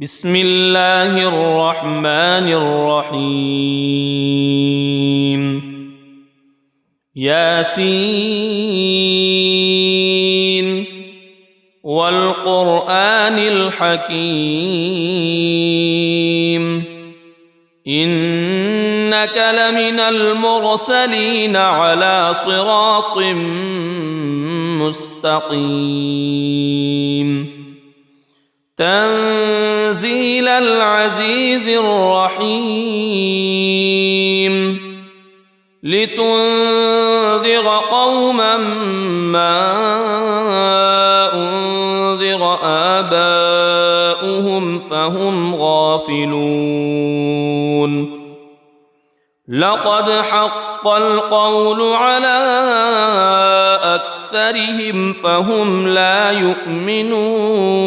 بسم الله الرحمن الرحيم ياسين والقرآن الحكيم إنك لمن المرسلين على صراط مستقيم تنزيل العزيز الرحيم لتنذر قوما ما أنذر آباؤهم فهم غافلون لقد حق القول على أكثرهم فهم لا يؤمنون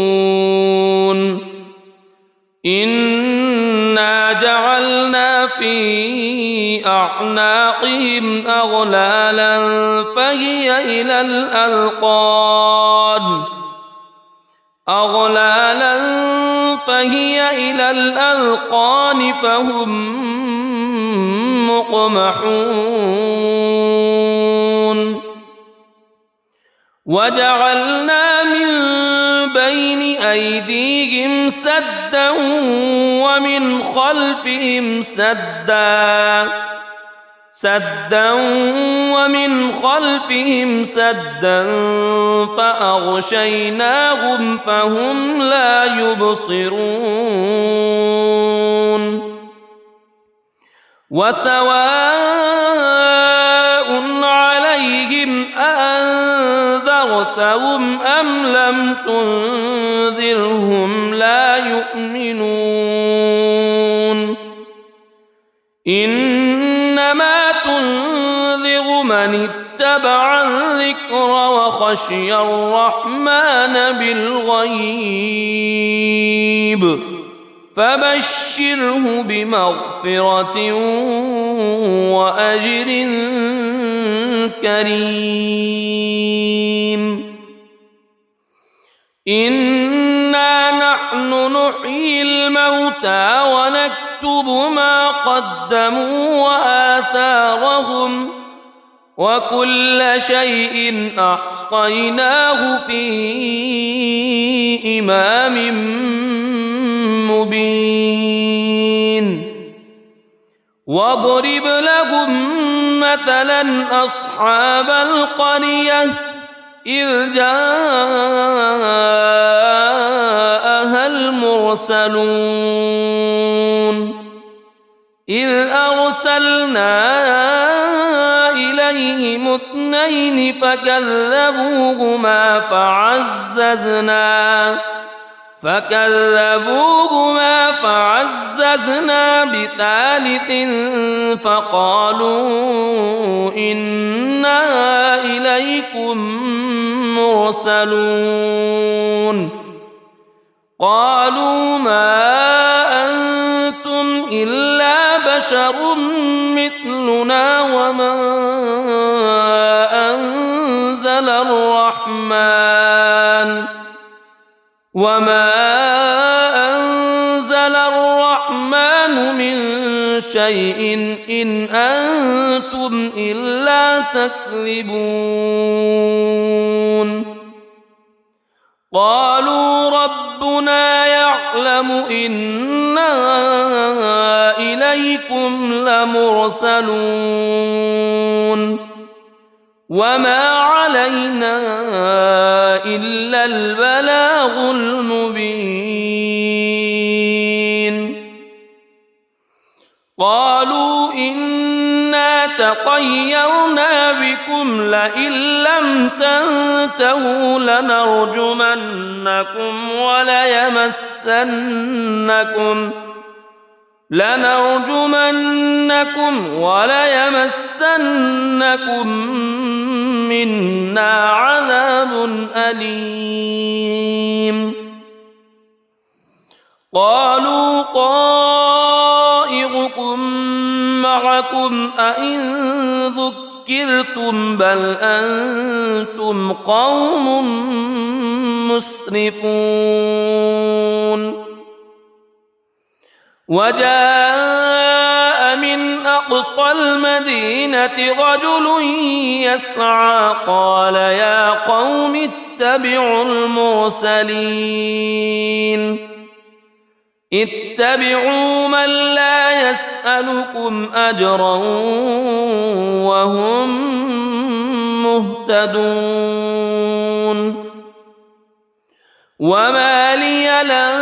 إنا جعلنا في أعناقهم أغلالا فهي إلى الأذقان فهم مقمحون وجعلنا من بين أيديهم سدا ومن خلفهم سدا فأغشيناهم فهم لا يبصرون وسواء عليهم أأنذرتهم أم لم تنذرهم لا يؤمنون إنما تنذر من اتبع الذكر وخشي الرحمن بالغيب فبشره بمغفرة وأجر كريم إنا نحن نحيي الموتى ونكتب ما قدموا وآثارهم وكل شيء أحصيناه في إمام مبين واضرب لهم مثلا أصحاب القرية إذ جاءها المرسلون إذ أرسلنا إليهم اثنين فكذبوهما فعززنا بثالث فقالوا إنا إليكم مرسلون قالوا ما أنتم إلا بشر مثلنا وما أنزل الرحمن من شيء إن أنتم إلا تكذبون قالوا ربنا يعلم إنا إليكم لمرسلون وما علينا إلا البلاغ المبين قالوا إنا تطيرنا بكم لئن لم تنتهوا لنرجمنكم وليمسنكم منا عذاب أليم قالوا طائركم معكم أئن ذكرتم بل أنتم قوم مسرفون وجاء من أقصى المدينة رجل يسعى قال يا قوم اتبعوا المرسلين اتبعوا من لا يسألكم أجرا وهم مهتدون وما لي لا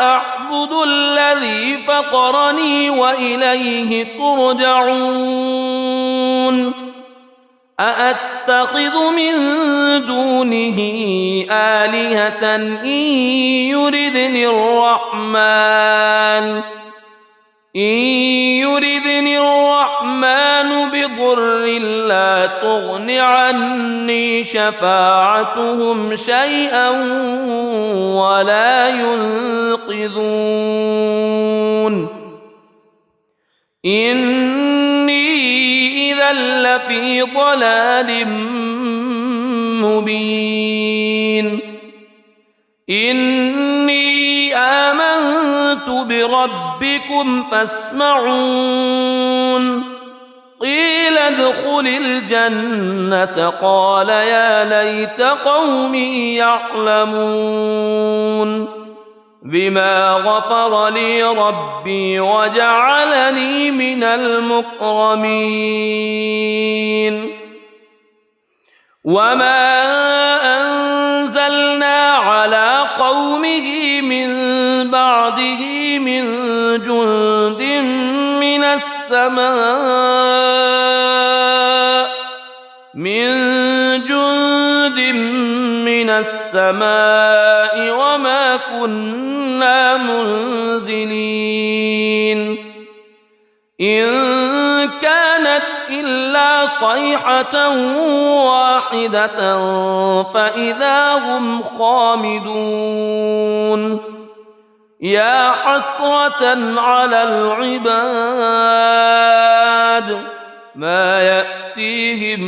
أعبد الذي فطرني وإليه ترجعون أأتخذ من دونه آلهة إن يردني الرحمن بضر لا تغن عني شفاعتهم شيئا ولا ينقذون إني إذا لفي ضلال مبين إني آمنت بربكم فاسمعون قيل ادخل الجنة قال يا ليت قومي يعلمون بما غفر لي ربي وجعلني من المكرمين وما أنزلنا على قومه من بعده من جند من السماء وما كنا منزلين إن كانت إلا صيحة واحدة فإذا هم خامدون يا حسرة على العباد ما يأتيهم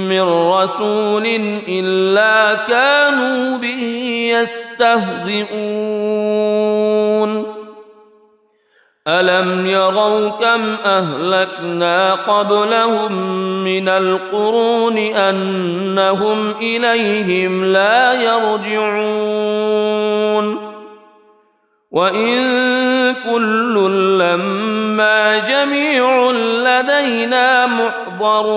من رسول إلا كانوا به يستهزئون ألم يروا كم أهلكنا قبلهم من القرون أنهم إليهم لا يرجعون وإن كل لما جميع لدينا محضرون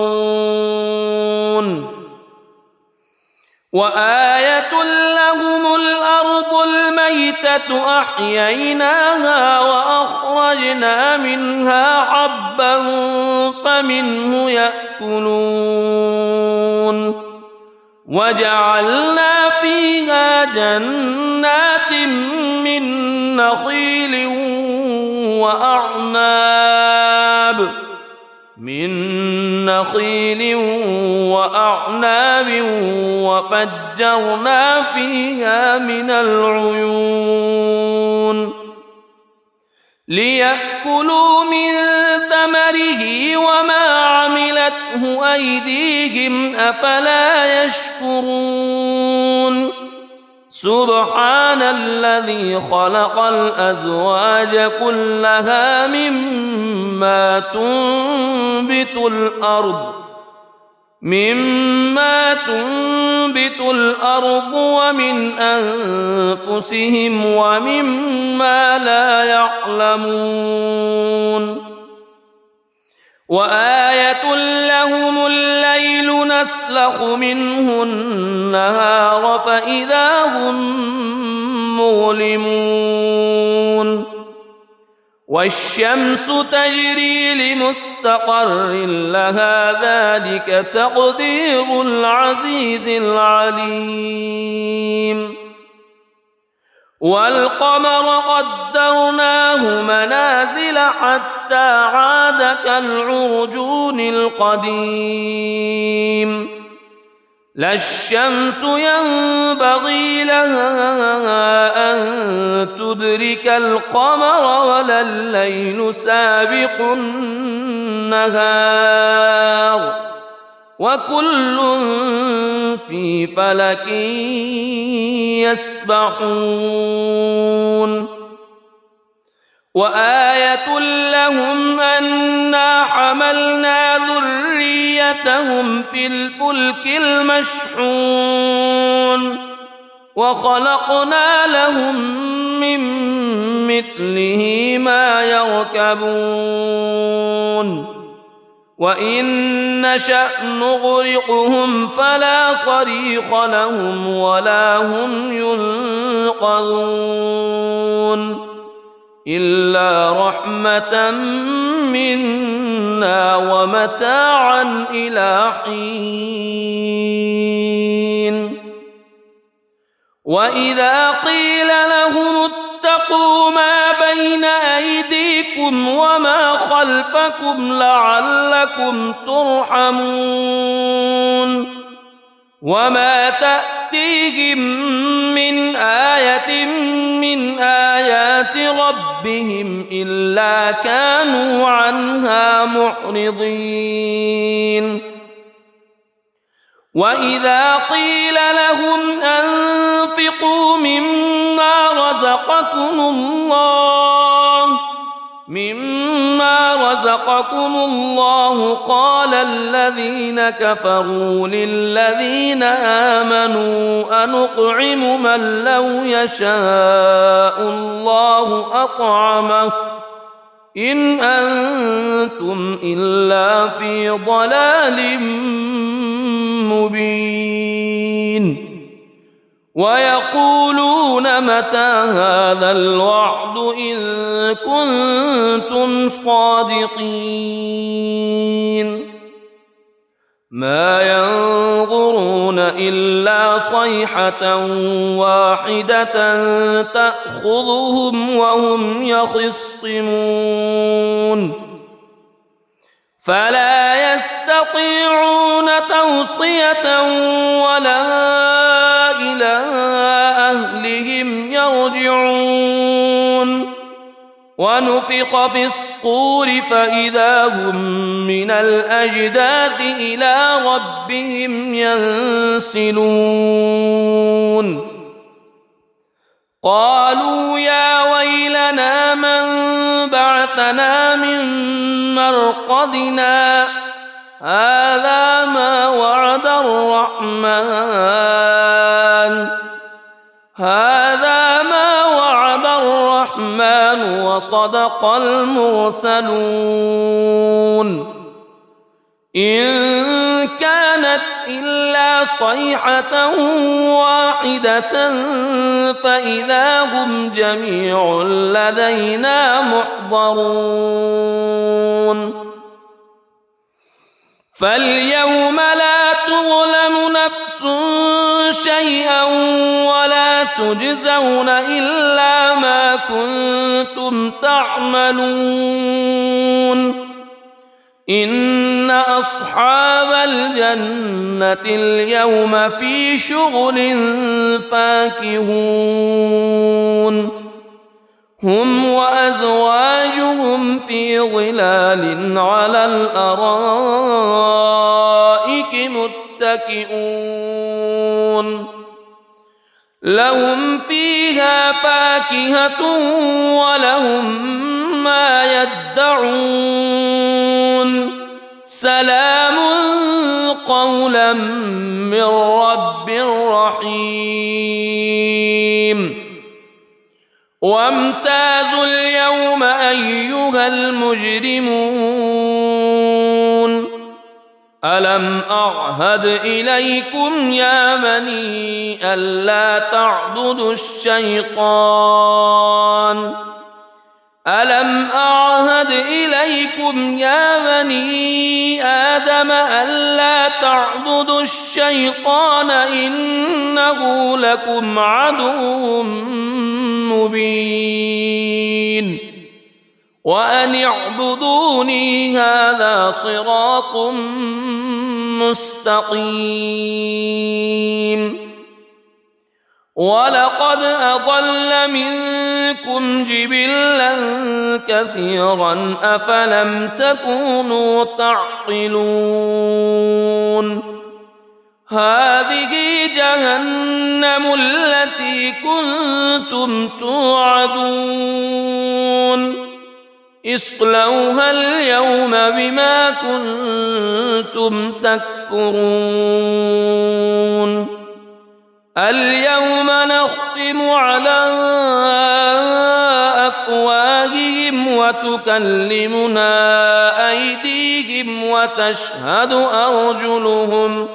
وآية لهم الأرض الميتة أحييناها وأخرجنا منها حبا فمنه يأكلون وجعلنا فيها جنات من نخيل وأعناب وفجرنا فيها من العيون ليأكلوا من ثمره وما عملته أيديهم أفلا يشكرون سبحان الذي خلق الأزواج كلها مما تنبت الأرض ومن أنفسهم ومما لا يعلمون وآية لهم الليل نسلخ منه النهار فإذا هم مظلمون والشمس تجري لمستقر لها ذلك تقدير العزيز العليم والقمر قدرناه منازل حتى عاد كالعرجون القديم لا الشمس ينبغي لها أن تدرك القمر ولا الليل سابق النهار وكل في فلك يسبحون وآية لهم أنا حملنا ذريتهم في الفلك المشحون وخلقنا لهم من مثله ما يركبون وإن نشأ نغرقهم فلا صريخ لهم ولا هم ينقذون إلا رحمة منا ومتاعا إلى حين وإذا قيل لهم اتقوا ما بين أيديكم وما خلفكم لعلكم ترحمون وما تأتيهم من آية من آيات ربهم إلا كانوا عنها معرضين وإذا قيل لهم أنفقوا مما رزقكم الله قال الذين كفروا للذين آمنوا أنطعم من لو يشاء الله أطعمه إن أنتم إلا في ضلال مبين ويقولون متى هذا الوعد إن كنتم صادقين ما ينظرون إلا صيحة واحدة تأخذهم وهم يخصمون فلا يستطيعون توصية ولا إلى أهلهم يرجعون ونفخ في الصور فإذا هم من الأجداث إلى ربهم ينسلون قالوا يا ويلنا من بعثنا من مرقدنا هذا ما وعد الرحمن وصدق المرسلون إن كانت إلا صيحة واحدة فإذا هم جميع لدينا محضرون فاليوم لا تظلم نفس شيئا ولا تجزون إلا ما كنتم تعملون إن أصحاب الجنة اليوم في شغل فاكهون هم وأزواجهم في ظلال على الأرائك متكئون لهم فيها فاكهة ولهم ما يدعون سلام قولا من رب رحيم وامتازوا اليوم أيها المجرمون ألم أعهد إليكم يا بني ألا تعبدوا الشيطان ألم أعهد إليكم يا بني آدم ألا تعبدوا الشيطان إنه لكم عدو مبين وأن اعبدوني هذا صراط مستقيم ولقد أضل منكم جبلا كثيرا أفلم تكونوا تعقلون هذه جهنم التي كنتم توعدون اصلوها اليوم بما كنتم تكفرون اليوم نختم على أفواههم وتكلمنا أيديهم وتشهد أرجلهم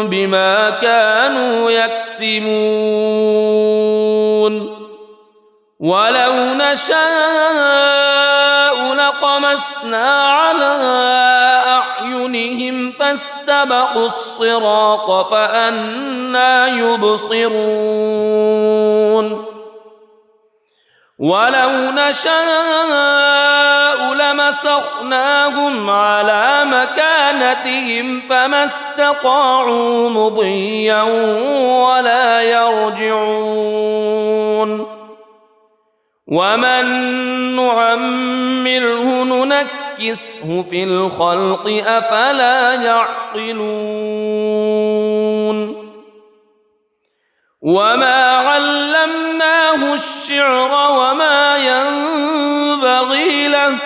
بما كانوا يكسبون ولو نشاء لطمسنا على أعينهم فاستبقوا الصراط فأنى يبصرون ولو نشاء لمسخناهم على مكانتهم فما استطاعوا مضيا ولا يرجعون ومن نعمره ننكسه في الخلق أفلا يعقلون وما علمناه الشعر وما ينبغي له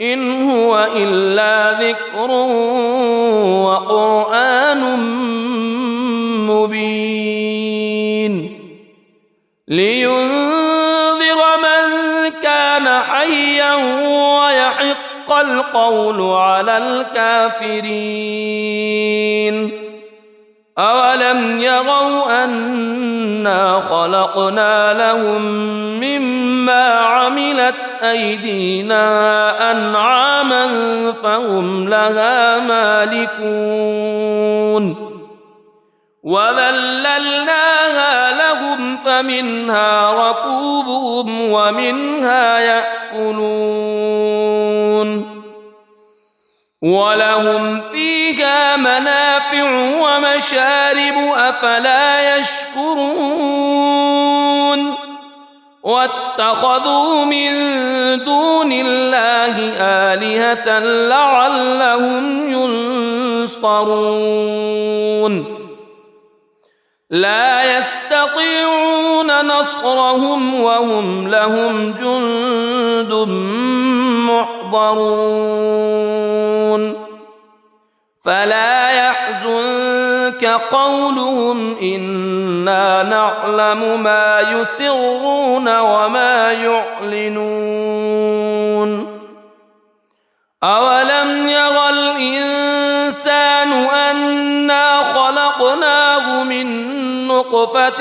إن هو إلا ذكر وقرآن مبين لينذر من كان حيا ويحق القول على الكافرين أولم يروا أنا خلقنا لهم مما عملت أيدينا أنعاما فهم لها مالكون وذللناها لهم فمنها ركوبهم ومنها يأكلون ولهم فيها منافع ومشارب أفلا يشكرون واتخذوا من دون الله آلهة لعلهم ينصرون لا يستطيعون نصرهم وهم لهم جند محضرون فلا يحزنك قولهم إنا نعلم ما يسرون وما يعلنون أولم ير الإنسان أنا خلقناه من نطفة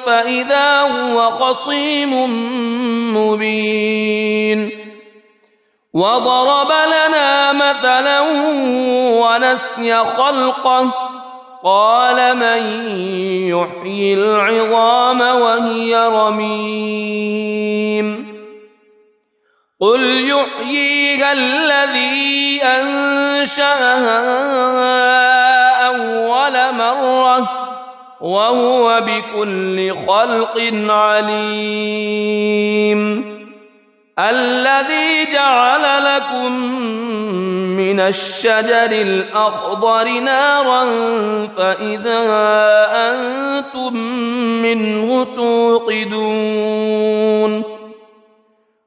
فإذا هو خصيم مبين وضرب لنا مثلا ونسي خلقه قال من يحيي العظام وهي رميم قل يحييها الذي أنشأها أول مرة وهو بكل خلق عليم الذي جعل لكم من الشجر الأخضر نارا فإذا أنتم منه توقدون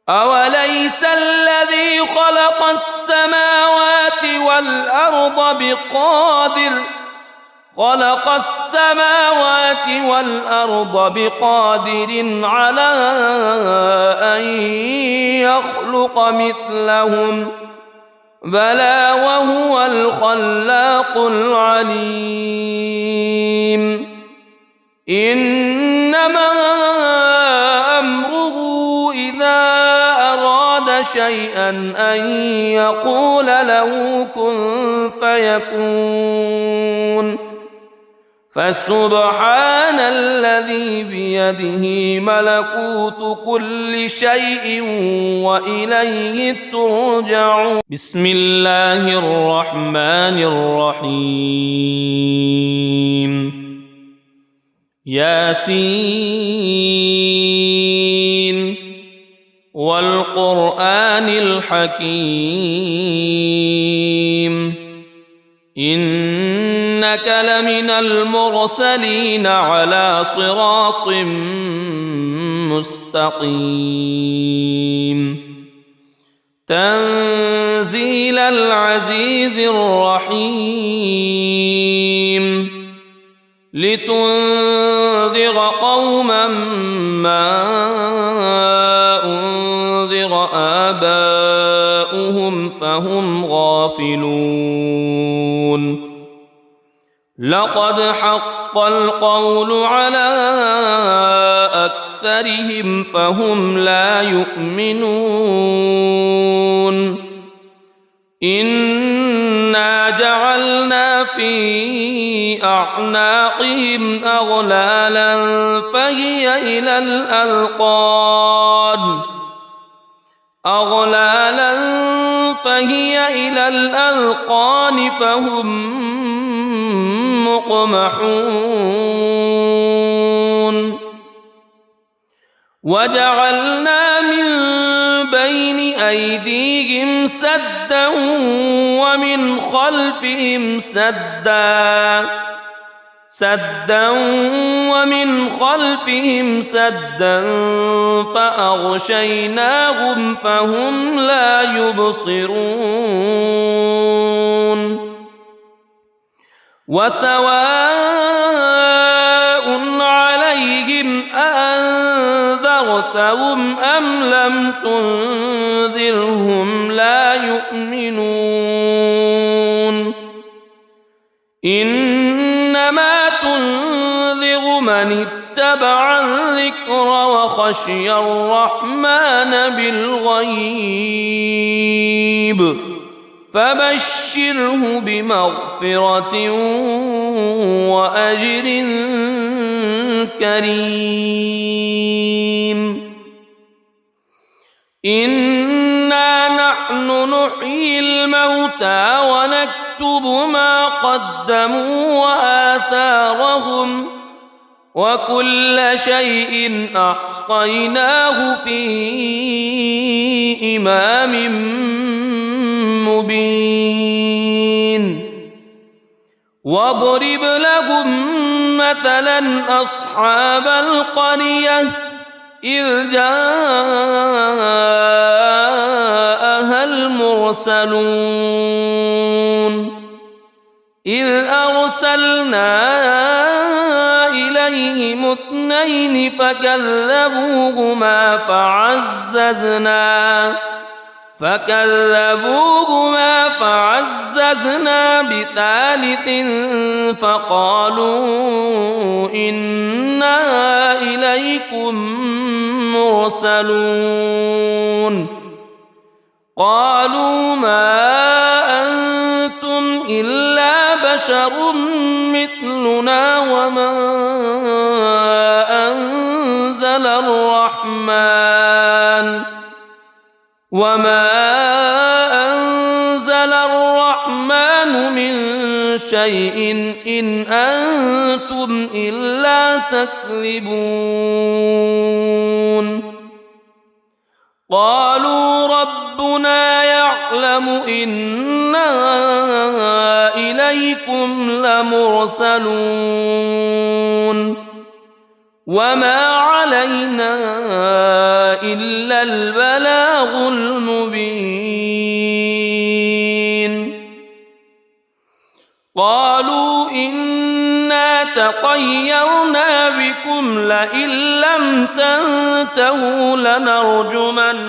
أوليس الذي خلق السماوات والأرض بقادر على أن يخلق مثلهم بلى وهو الخلاق العليم إنما أمره إذا أراد شيئا أن يقول له كن فيكون فسبحان الذي بيده ملكوت كل شيء وإليه ترجعون بسم الله الرحمن الرحيم ياسين والقرآن الحكيم إنك لمن المرسلين على صراط مستقيم تنزيل العزيز الرحيم لتنذر قوما ما أنذر آباؤهم فهم غافلون لقد حق القول على أكثرهم فهم لا يؤمنون إنا جعلنا في أعناقهم أغلالا فهي إلى الأذقان فهم مقمحون وجعلنا من بين أيديهم سدا ومن خلفهم سدا فأغشيناهم فهم لا يبصرون وسواء عليهم أأنذرتهم أم لم تنذرهم لا يؤمنون إنما تنذر من اتبع الذكر وخشي الرحمن بالغيب فبشره بمغفرة وأجر كريم إنا نحن نحيي الموتى ونكتب ما قدموا وآثارهم وكل شيء أحصيناه في إمام مبين واضرب لهم مثلا أصحاب القرية إذ جاءها المرسلون إذ أرسلنا إليهم اثنين فكذبوهما فعززنا بثالث فقالوا إنا إليكم مرسلون قالوا ما أنتم إلا بشر مثلنا وما أنزل الرحمن من شيء إن أنتم إلا تكذبون قالوا ربنا يعلم إنا إليكم لمرسلون وما علينا إلا البلاغ المبين قالوا إنا تطيرنا بكم لئن لم تنتهوا لنرجمنكم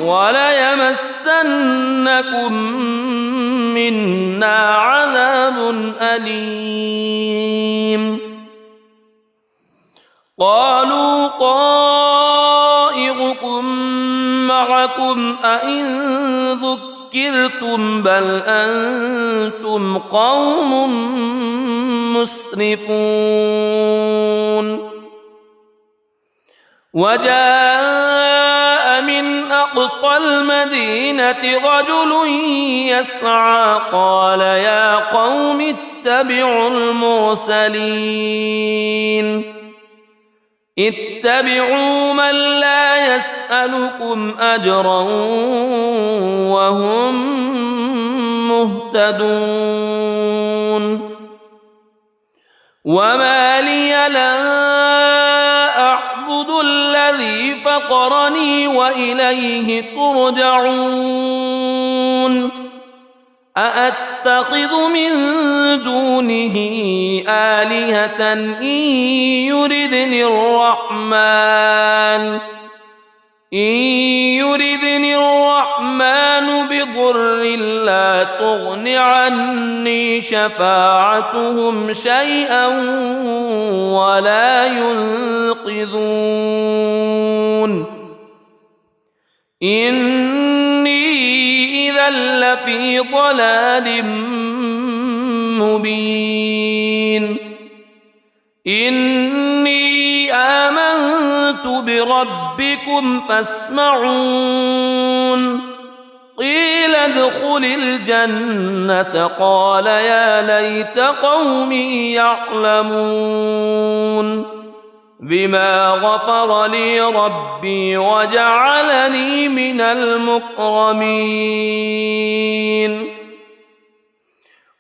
وليمسنكم منا عذاب أليم قالوا طائركم معكم أئن ذكرتم بل أنتم قوم مسرفون وجاء من أقصى المدينة رجل يسعى قال يا قوم اتبعوا من لا يسألكم أجرا وهم مهتدون وما لي لا أعبد الذي فطرني وإليه ترجعون أأتخذ من دونه آلهة إن يردني الرحمن بضر لا تغن عني شفاعتهم شيئا ولا ينقذون إني إذا لفي ضلال مبين إني آمنت بربكم فاسمعون قيل ادخل الجنة قال يا ليت قومي يعلمون بما غفر لي ربي وجعلني من المكرمين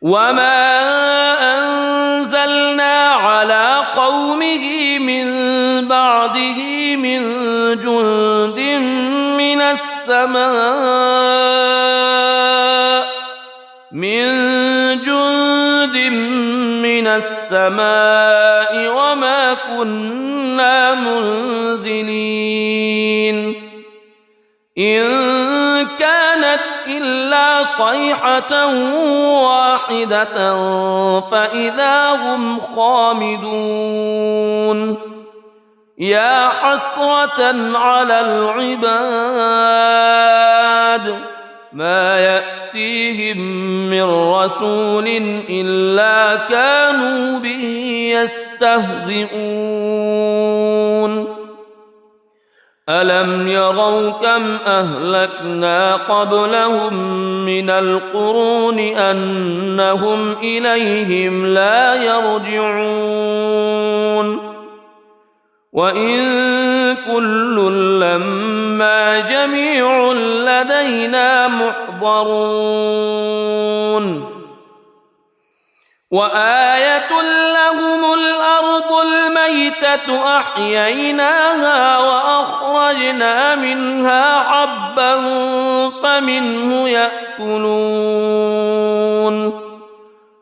وما أنزلنا على قومه من بعده من جند من السماء وما كنا منزلين إن كانت إلا صيحة واحدة فإذا هم خامدون يا حسرة على العباد ما يأتيهم من رسول إلا كانوا به يستهزئون ألم يروا كم أهلكنا قبلهم من القرون أنهم إليهم لا يرجعون وإن كل لما جميع لدينا محضرون وآية لهم الأرض الميتة أحييناها وأخرجنا منها حبا فمنه يأكلون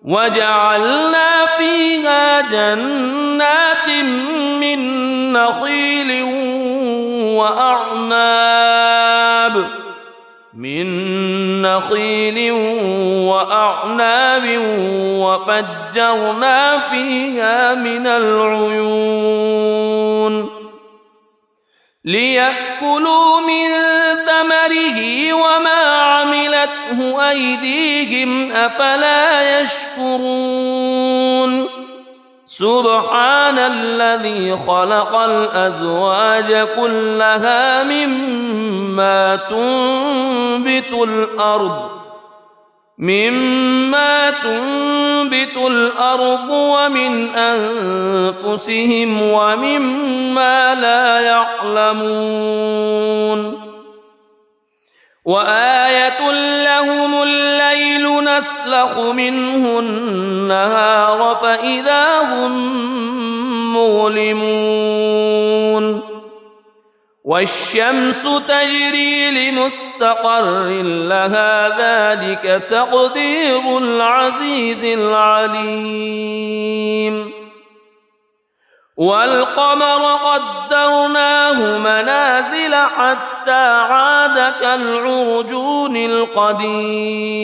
وجعلنا فيها جنات من نخيل وأعناب وفجرنا فيها من العيون ليأكلوا من ثمره وما عملته أيديهم أفلا يشكرون سبحان الذي خلق الأزواج كلها مما تنبت الأرض ومن أنفسهم ومما لا يعلمون وآية لهم الليل نسلخ منه النهار فإذا هم مظلمون والشمس تجري لمستقر لها ذلك تقدير العزيز العليم والقمر قدرناه منازل حتى عاد كالعرجون القديم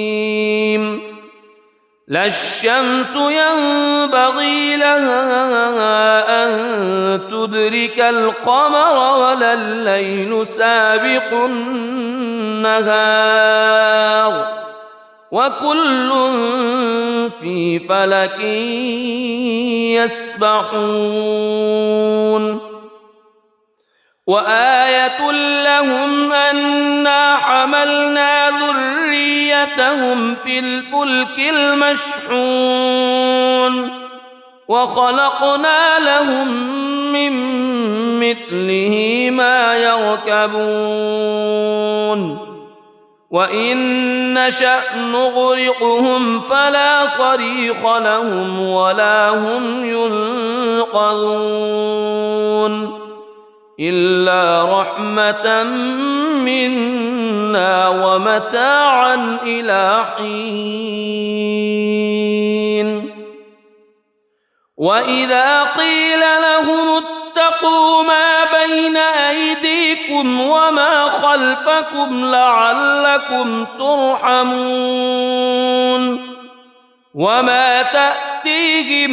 لا الشمس ينبغي لها أن تدرك القمر ولا الليل سابق النهار وكل في فلك يسبحون وآية لهم أنا حملنا ذريتهم في الفلك المشحون وخلقنا لهم من مثله ما يركبون وإن نشأ نغرقهم فلا صريخ لهم ولا هم ينقذون إلا رحمة منا ومتاعا إلى حين وإذا قيل لهم اتقوا ما بين أيديكم وما خلفكم لعلكم ترحمون وما تأتيهم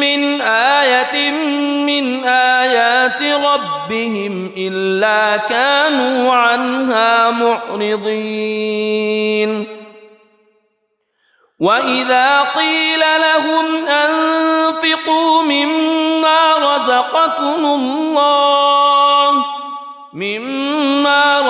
من آية من آيات ربهم إلا كانوا عنها معرضين وإذا قيل لهم أنفقوا مما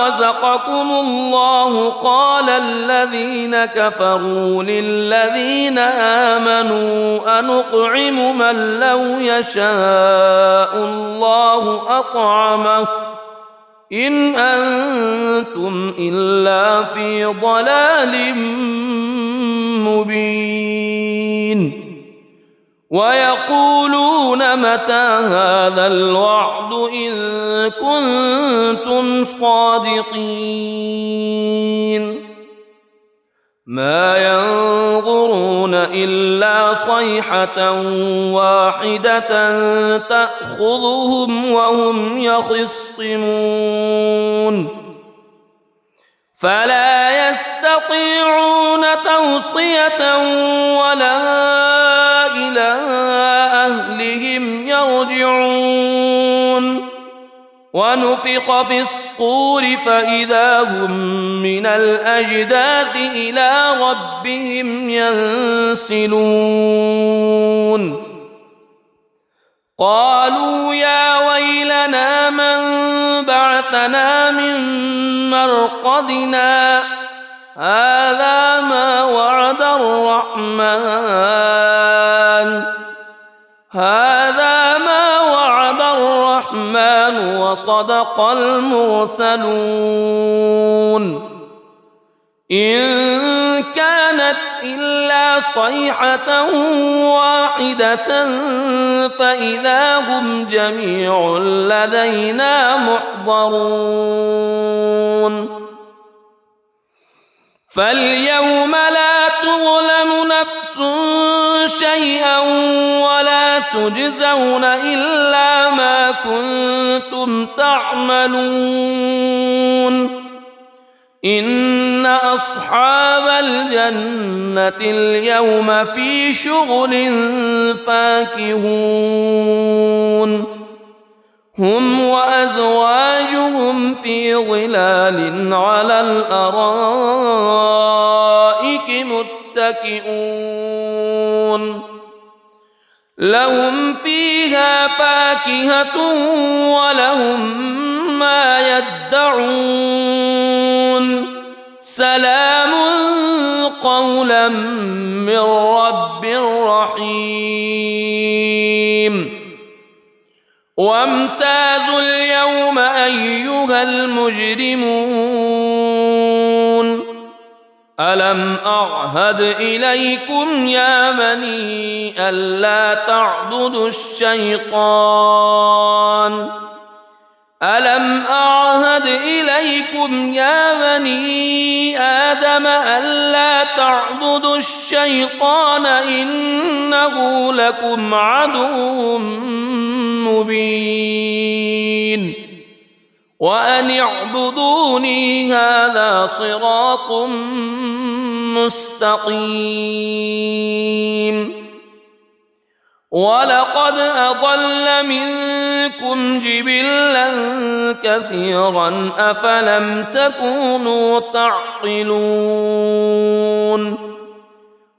رزقكم الله قال الذين كفروا للذين آمنوا أنطعم من لو يشاء الله أطعمه إن أنتم إلا في ضلال مبين ويقولون متى هذا الوعد إن كنتم صادقين ما ينظرون إلا صيحة واحدة تأخذهم وهم يخصمون فلا يستطيعون توصية ولا إلى أهلهم يرجعون ونفخ في الصور فإذا هم من الأجداث إلى ربهم ينسلون قالوا يا ويلنا من بعثنا من مرقدنا هذا ما وعد الرحمن وصدق المرسلون إن كانت إلا صيحة واحدة فإذا هم جميع لدينا محضرون فاليوم لا تظلم نفس شيئا ولا تجزون إلا ما كنتم تعملون إن أصحاب الجنة اليوم في شغل فاكهون هم وأزواجهم في ظلال على الأرائك متكئون لهم فيها فاكهة ولهم ما يدعون سلام قولا من رب رحيم وامتازوا اليوم أيها المجرمون ألم أعهد إليكم يا بني ألا تعبدوا الشيطان ألم أعهد إليكم يا بني آدم ألا تعبدوا الشيطان إنه لكم عدو مبين وأن اعبدوني هذا صراط مستقيم ولقد أضل منكم جبلا كثيرا أفلم تكونوا تعقلون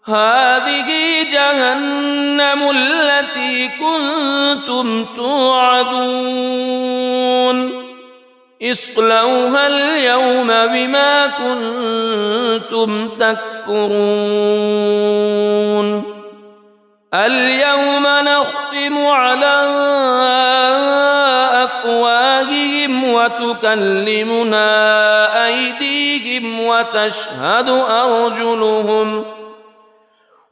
هذه جهنم التي كنتم توعدون اصلوها اليوم بما كنتم تكفرون اليوم نختم على أفواههم وتكلمنا أيديهم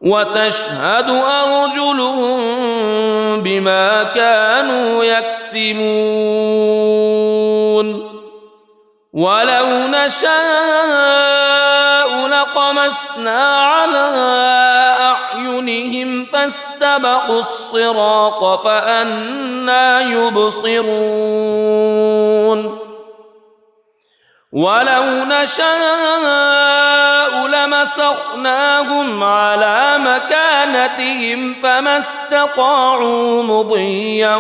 وتشهد أرجلهم بما كانوا يكسبون ولو نشاء لطمسنا على أعينهم فاستبقوا الصراط فأنى يبصرون ولو نشاء لمسخناهم على مكانتهم فما استطاعوا مضيا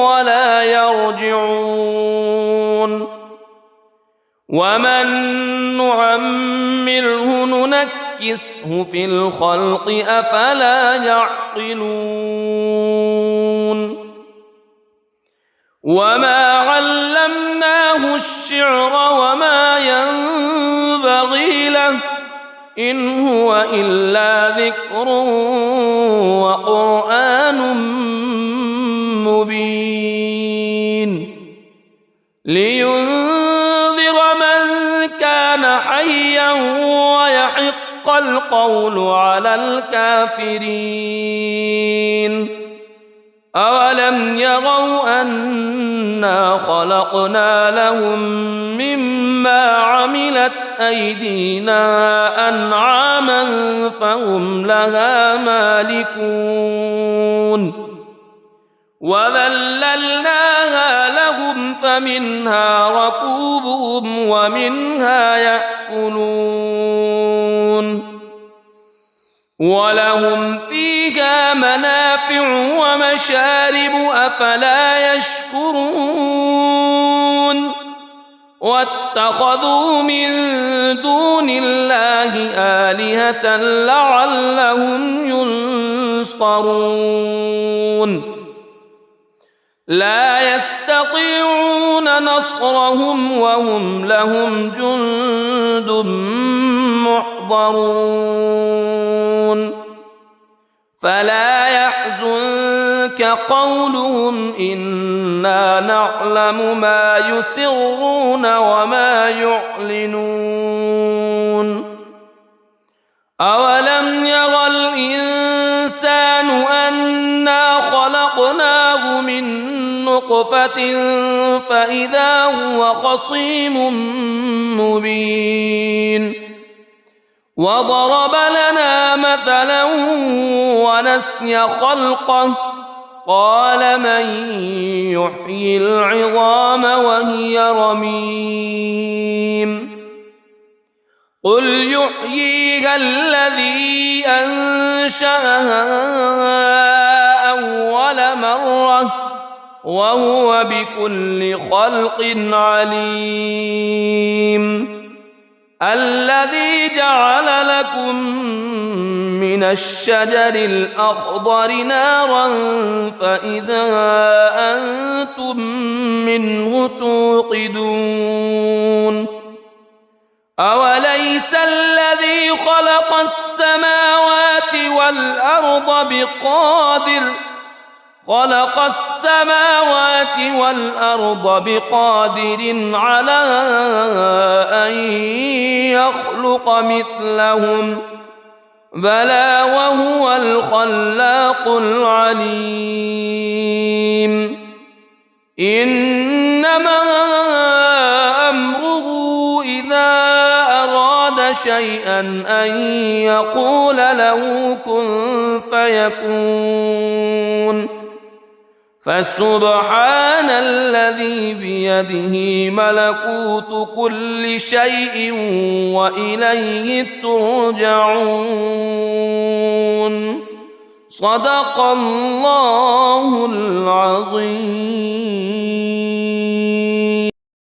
ولا يرجعون ومن نعمره ننكسه في الخلق أفلا يعقلون وما علمناه الشعر وما ينبغي له إن هو إلا ذكر وقرآن مبين لينذر من كان حيا ويحق القول على الكافرين أولم يروا أنا خلقنا لهم مما عملت أيدينا أنعاما فهم لها مالكون وذللناها لهم فمنها ركوبهم ومنها يأكلون ولهم فيها منافع ومشارب أفلا يشكرون واتخذوا من دون الله آلهة لعلهم ينصرون لا يستطيعون نصرهم وهم لهم جند محضرون فلا يحزنك قولهم إنا نعلم ما يسرون وما يعلنون أولم ير الإنسان أنا خلقناه من نطفة فإذا هو خصيم مبين وضرب لنا مثلا ونسي خلقه قال من يحيي العظام وهي رميم قل يحييها الذي أنشأها أول مرة وهو بكل خلق عليم الذي جعل لكم من الشجر الأخضر نارا فإذا أنتم منه توقدون أوليس الذي خلق السماوات والأرض بقادر على أن يخلق مثلهم بلى وهو الخلاق العليم إنما أمره إذا أراد شيئا أن يقول له كن فيكون فسبحان الذي بيده ملكوت كل شيء وإليه ترجعون صدق الله العظيم.